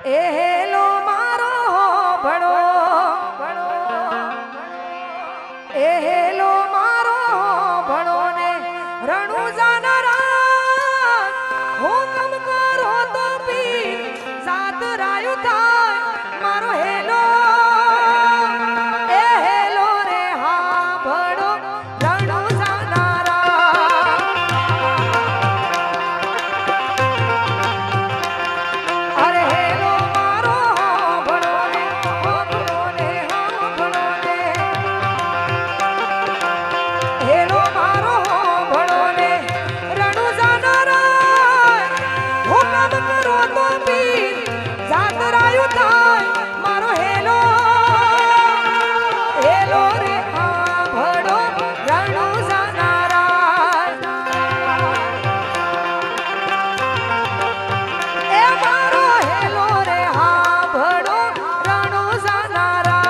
એ hello મારો ભણો એ hello મારો ભણો ને રણુ જાનારા હુકમ કરો તો પીર સાત રાયુ થાય મારો હેલો એ હેલો રે હા ભણો રણુ જાનારા અરે હેલો મારો ભણો ને ભણો ને હા ભણો ને હેલો મારો ભણો ને રણુ જાનારા હુકમ કરો તો પીર જાત રાયુ થાય મારો હેલો હેલો રે હા ભણો રણુ જાનારા એ મારો હેલો રે હા ભણો રણુ જાનારા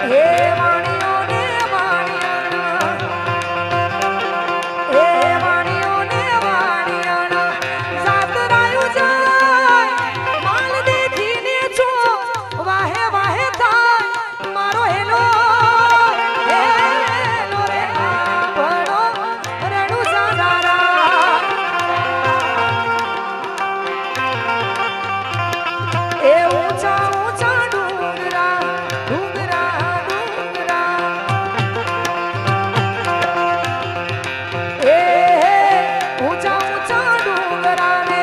હે વાણીઓ ને વાણિયાણા હે વાણીઓ ને વાણિયાણા જાત રાયું જાય માલ દેખીને છો વાહે વાહે થાય મારો હેલો હેલો રે આ ભણો રણુ જાનારા એ ઊંચા ઊંચા ડુંગરા ડુંગરા ડુંગરા એ ઊંચા ઊંચા ડુંગરા ને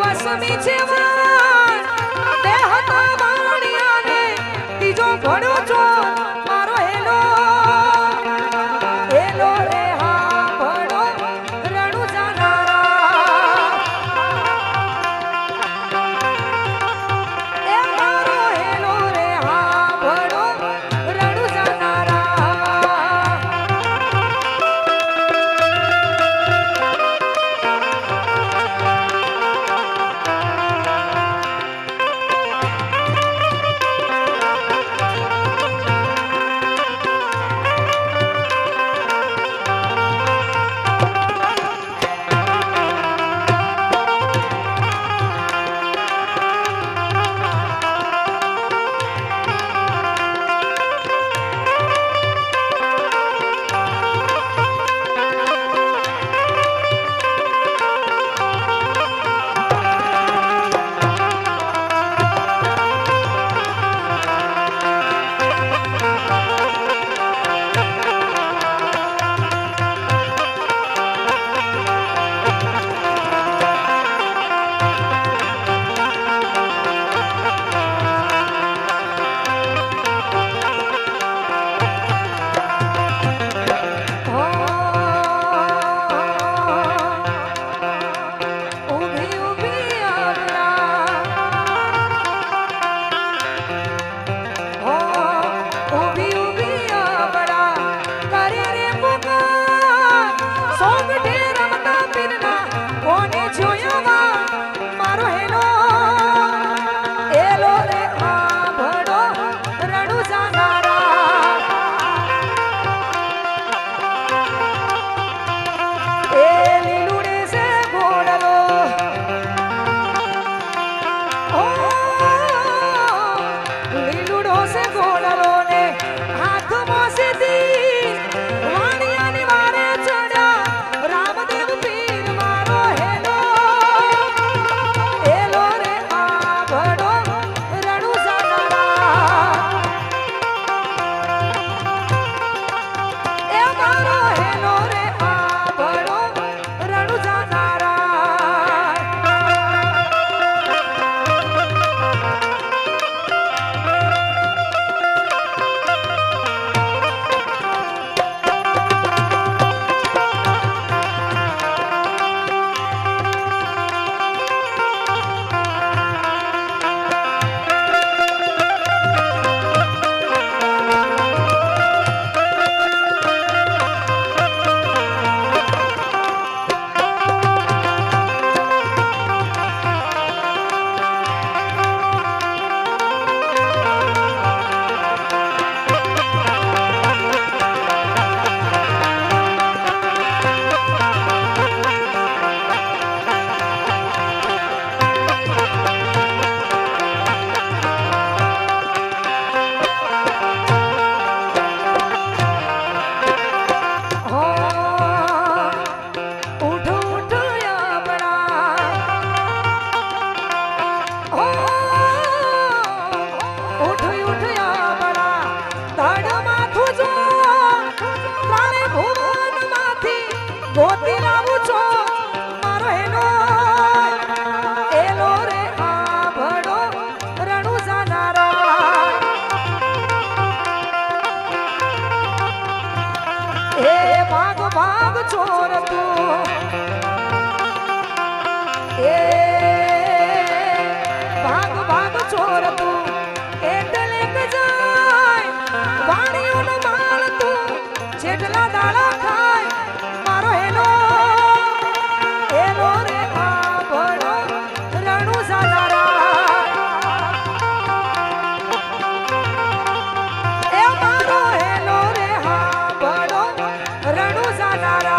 વસમી છે વાણ દેહતા વાણિયા ને ત્રીજો ઘડો છો મારો હેલો હેલો રે હા ભણો રણુ જાનારા એ મારો હેલો રે હા ભણો રણુ જાનારા ઊભી ઊભી ઊભી ઊભી અબડા કરે રે પુકાર સોંગઠે રમતા પીરના કોને જોયા મારો હેલો હેલો રે આ ભણો રણુ જાનારા એ લીલુડે સે ઘોડલો ઓ લીલુડો સે ઘોડલો ને હાથમાં સીધી વાણિયાની વારે ચડ્યા રામદેવ પીર મારો હેલો હેલો રે આ ભણો રણુ જાનારા એ મારો હેલો રે આ ભણો રણુ જાનારા ગોતી લાવું છો મારો હેલો એલો રે આ ભડો રણુ જાનારા એ ભાગ ભાગ ચોર તું એ ભાગ ભાગ ચોર તું એટલે કે જાય વાણીઓનો માલ તું જેટલા દાડા ખાય મારો હેલો એલો રે આ ભડો રણુ જાનારા એ મારો હેલો રે આ ભડો રણુ જાનારા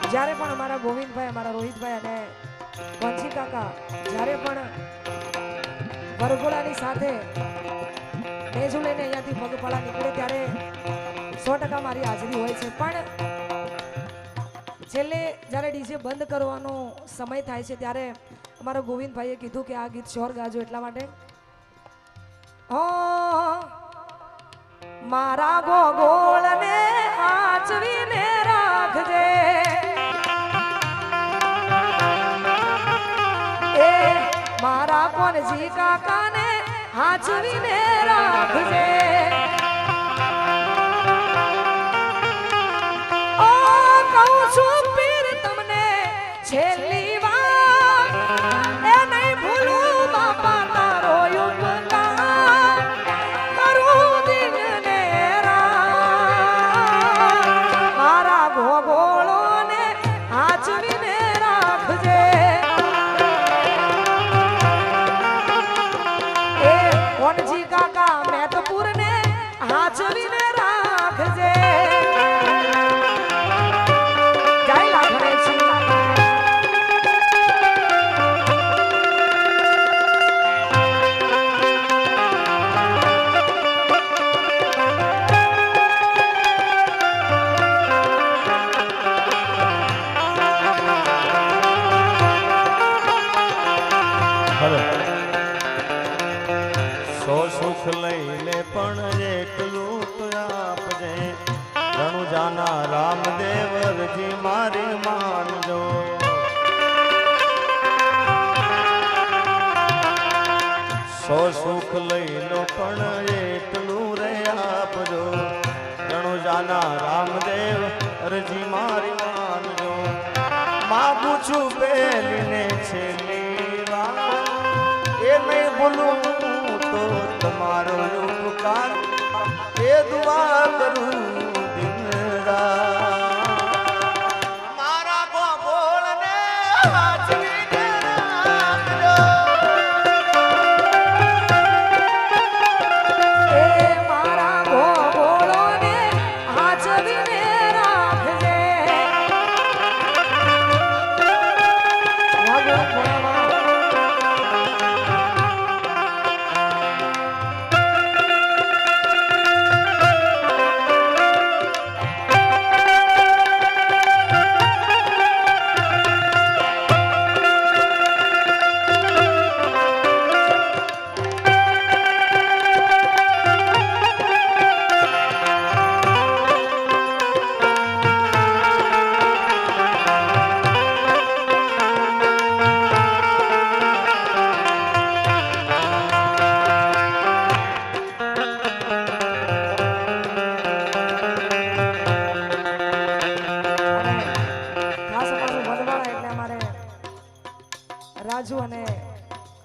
જ્યારે પણ અમારા ગોવિંદભાઈ અમારા રોહિતભાઈ અને વંશી કાકા જ્યારે પણ વરઘોડાની સાથે મેજુ લઈને અહીંયાથી પગપાળા નીકળે ત્યારે 100% મારી હાજરી હોય છે પણ છેલ્લે જ્યારે ડીજે બંધ કરવાનો સમય થાય છે ત્યારે અમારા ગોવિંદભાઈએ કીધું કે આ ગીત શ્યોર ગાજો એટલા માટે મારા ગોગોળને આચવીને રાખજે એ મારા કોનજી કાકાને આચવીને રાખજે ઓ કહું છું પીર તમને છેલ્લી વાર એ નહીં ભૂલું બાપા તારો ઉપકાર કરું દિલને મારા ભોગોળોને આચવીને રાખજે એ કોનજી કાકા મેતપુરને આચવીને રાખજે જય લાખણેજી સો સુખ લઈને પણ એકલું તો આપજે રણુજાના રામદેવજી મારી માનજો સો સુખ લઈ લો પણ એકલું રે આપજો રણુજાના રામદેવ અરજી મારી માનજો માગું છું પેલીને છેલ્લી વાર એ નહીં ભૂલું તો તમારો ઉપકાર એ દુઆ કરું દિન રાત મારા ગોગોળને આચવીને રાખજો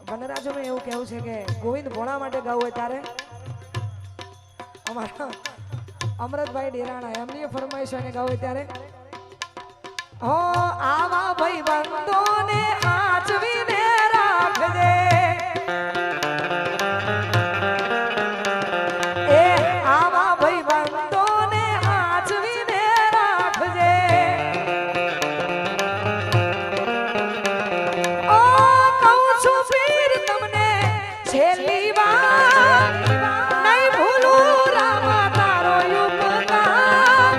વનરાજોમાં એવું કહેવું છે કે ગોવિંદ ભોળા માટે ગાવું હોય ત્યારે અમારા અમૃતભાઈ ડેરાણા એમની ફરમાઈશ અને ગાવું હોય ત્યારે હો આવા ભાઈ બંધોને આચવીને રાખજે એ આવા ભાઈ બંધોને આચવીને રાખજે ઓ કહું છું પીર તમને છેલ્લી વાર નહીં ભૂલું રામા તારો ઉપકાર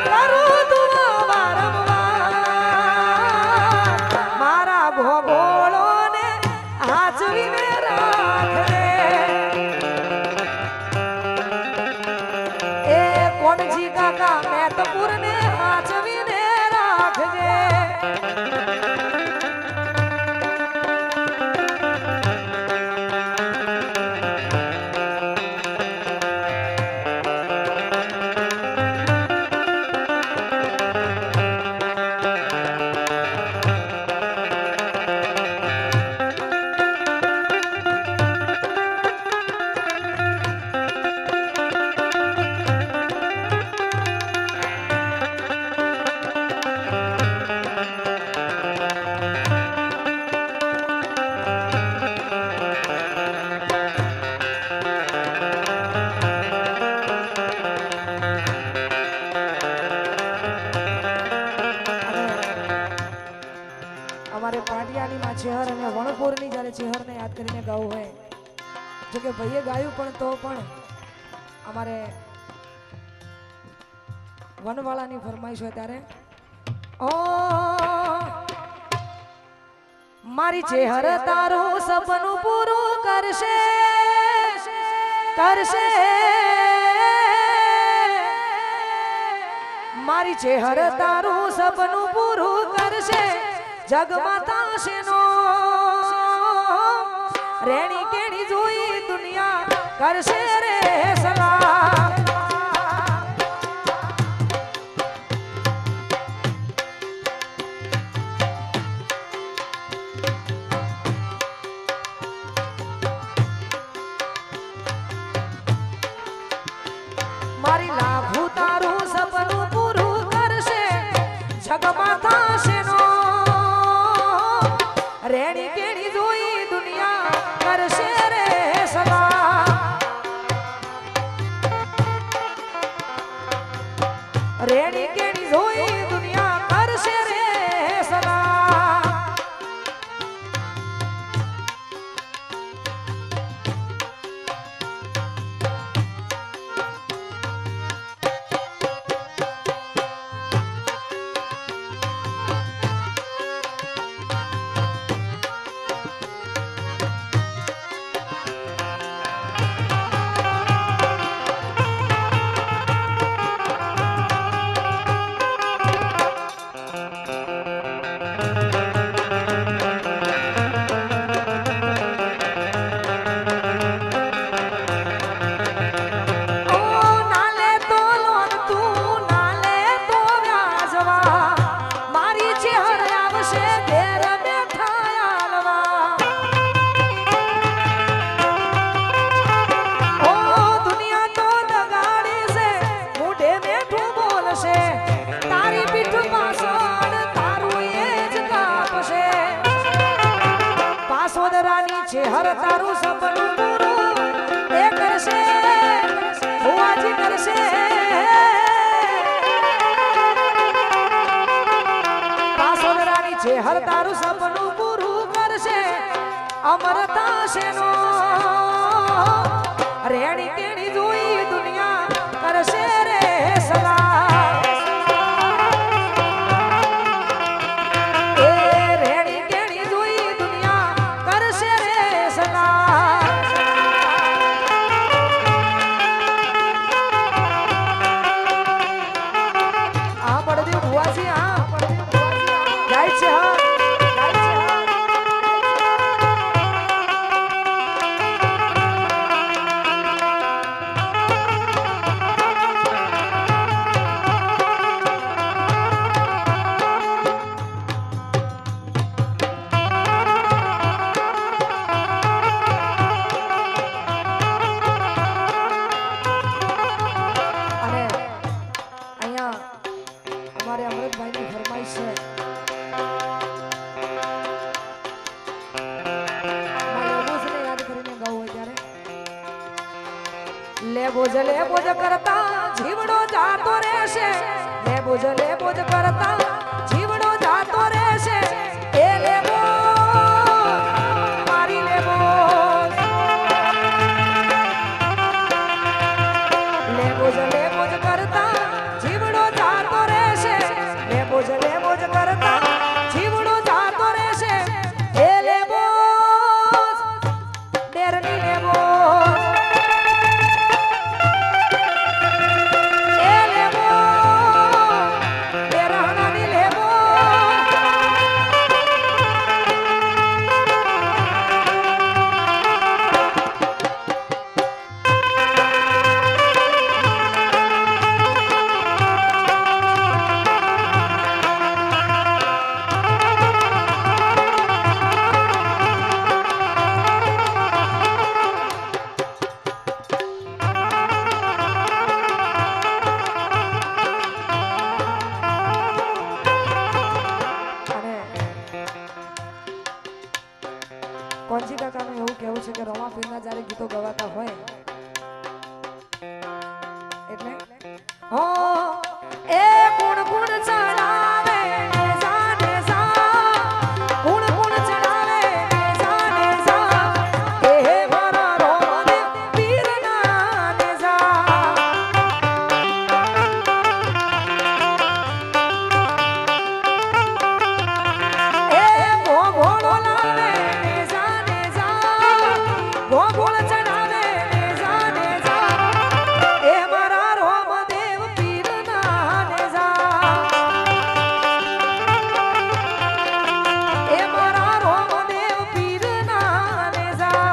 કરું તું વારંવાર મારા ભોગોળોને હાચવીને રાખજે એ કોણજી કાકા મેતપુરને હાચવીને રાખજે અમારે પાટિયાની માં ચેહર અને વણપુરની જ્યારે ચેહરને યાદ કરીને ગાવું હોય જો કે ભાઈએ ગાયું પણ તો પણ અમારે વનવાળાની ફરમાઈશ હોય ત્યારે ઓ મારી ચેહર તારું સપનું પૂરું કરશે કરશે મારી ચેહર તારું સપનું પૂરું કરશે જગમાં થશેનો રેણી કેણી જોઈ દુનિયા કરશે રે સલામ મારી લાભુ તારું સપનું પૂરું કરશે જગમાં થશેનો રેણી કેણી જોઈ દુનિયા કરશે રે સલામ રેણી કેણી જોઈ દુનિયા કરશે રે સલામ ચેહર તારું સપનું પૂરું એ કરશે ભુવાજી કરશે પાસોદરાની ચેહર તારું સપનું પૂરું કરશે અમરતા શેનો રેણી કેણી જોઈ દુનિયા કરશે રે સલામ એ રેણી કેણી જોઈ દુનિયા કરશે રે સલામ આ પડદી ભુવાજી આ જાય છે હા લેબોજ કરતા જીવડો જાતો રહેશે લેબોજ કરતા જીવડો જાતો રહેશે એ લેબો મારી લેબોજ કરતા જીવડો જાતો રહેશે લેબોજ કરતા જીવડો જાતો રહેશે એ લેબો ડેરની લેબો કોંજી કાકાનું એવું કહેવું છે કે રમા પીરના જ્યારે ગીતો ગવાતા હોય એટલે હો એ ગુણ ગુણ ચડાવે જાને જા ગુણ ગુણ ચડાવે જાને જા એ મારા રોમદેવ પીરના ને જા એ ભોળો લાવે ગોગોળ ચડાવે ને જાને જા એ મારા રોમદેવ પીરના ને જા એ મારા રોમદેવ પીરના ને જા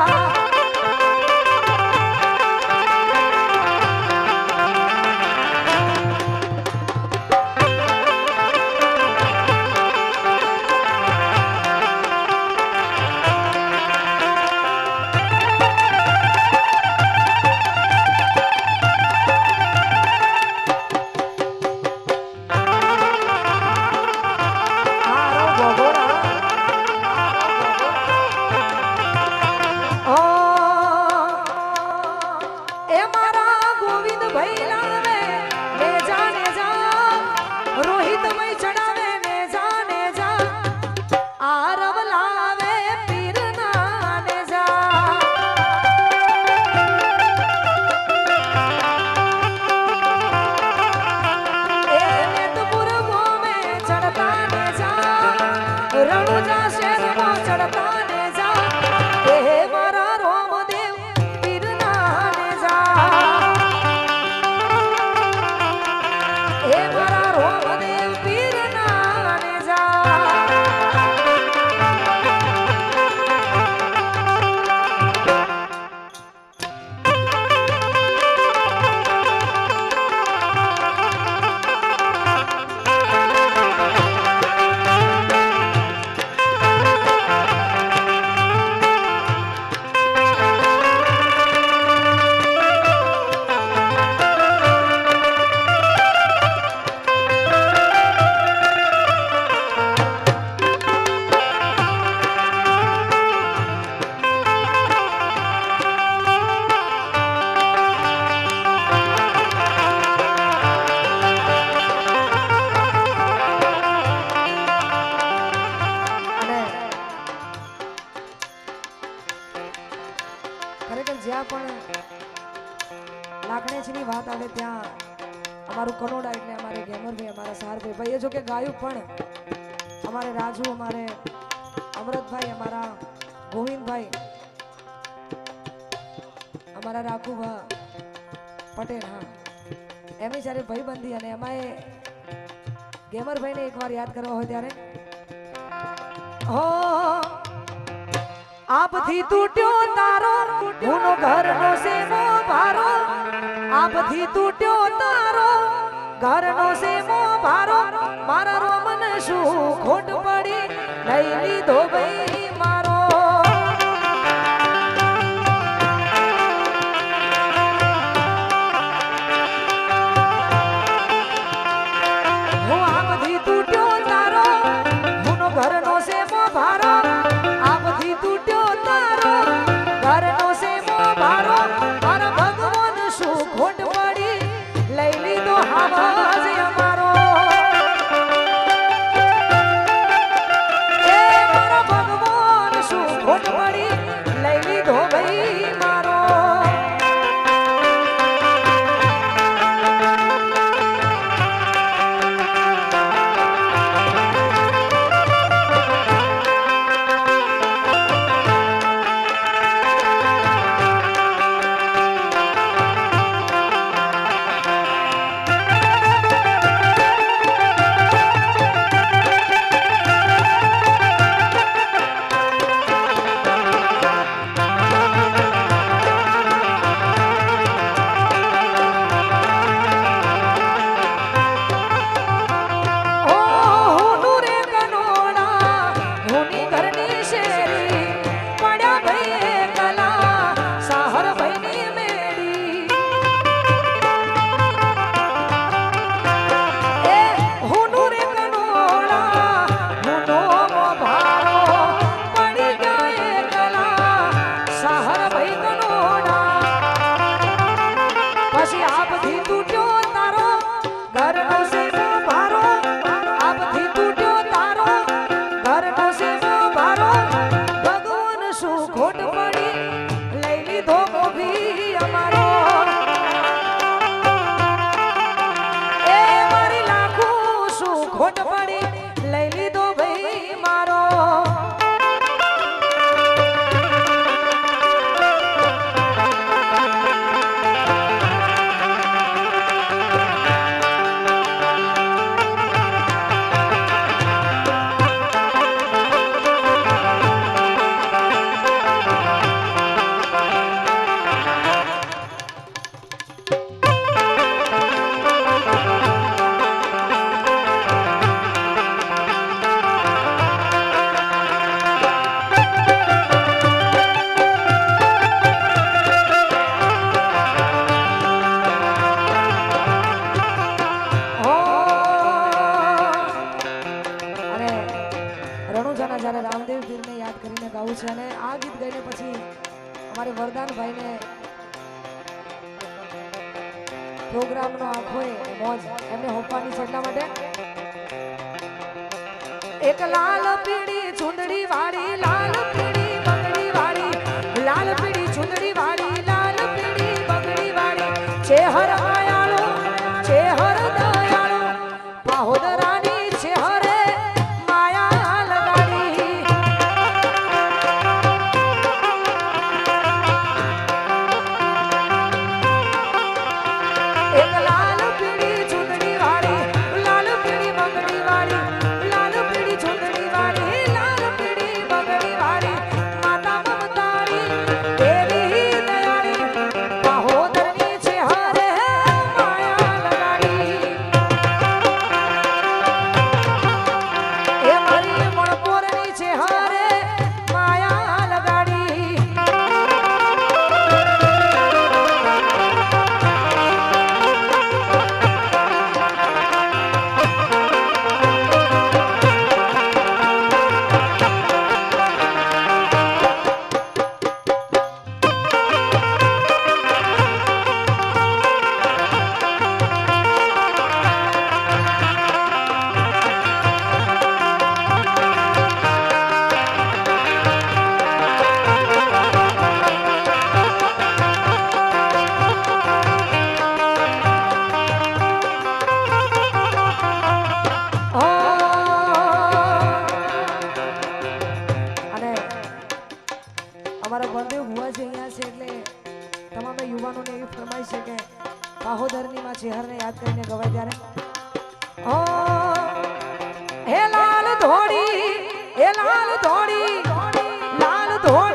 જ્યાં પણ લાખણેજની વાત આવે ત્યાં અમારું કનોડા એટલે અમારે ગેમરભાઈ અમારા સારભાઈ ભાઈ એ જો કે ગાયું પણ અમારે રાજુ અમારે અમૃતભાઈ અમારા ગોવિંદભાઈ અમારા રાખુભા પટેલ હા એમની જ્યારે ભાઈબંધી અને એમાં ગેમરભાઈને એકવાર યાદ કરવા હોય ત્યારે હો આપથી તૂટ્યો તારો ગુનો ઘરનો સેમો ભારો આપથી તૂટ્યો તારો ઘરનો સેમો ભારો મારા રોમન શું ખોટ પડી લઈ લીધો ભાઈ મારો હું આપથી તૂટ્યો તારો ગુનો ઘરનો સેમો ભારો આપથી તૂટ્યો તારો ઘરનો સેમો ભારો મારા ભગવાન શું ખોટ પડી લઈ લીધો મોભી અમારો એ મારી લાખું શું ખોટ પડી લઈ લીધો ભાઈ મારો રણુજાના જ્યારે રામદેવ પીરને યાદ કરીને ગાવું છે અને આ ગીત ગાઈને પછી અમારે વરદાનભાઈને પ્રોગ્રામનો આખો મોજ એમને હોપવાની છે એટલા માટે એક લાલ પીળી ચુંદડી વાળી લાલ પીળી બંગડી વાળી લાલ પીળી ચુંદડી વાળી લાલ પીળી બંગડી વાળી ચેહર આયાળો ચેહર દયાળો પાહોદરાની ચેહરે અમારા બળદેવ ભુવાજી અહીંયા છે એટલે તમામ યુવાનોને એવી ફરમાઈશ છે કે પાહોદરની માં ચેહરને યાદ કરીને ગવાય ત્યારે હે લાલ ધોડી લાલ ધોડી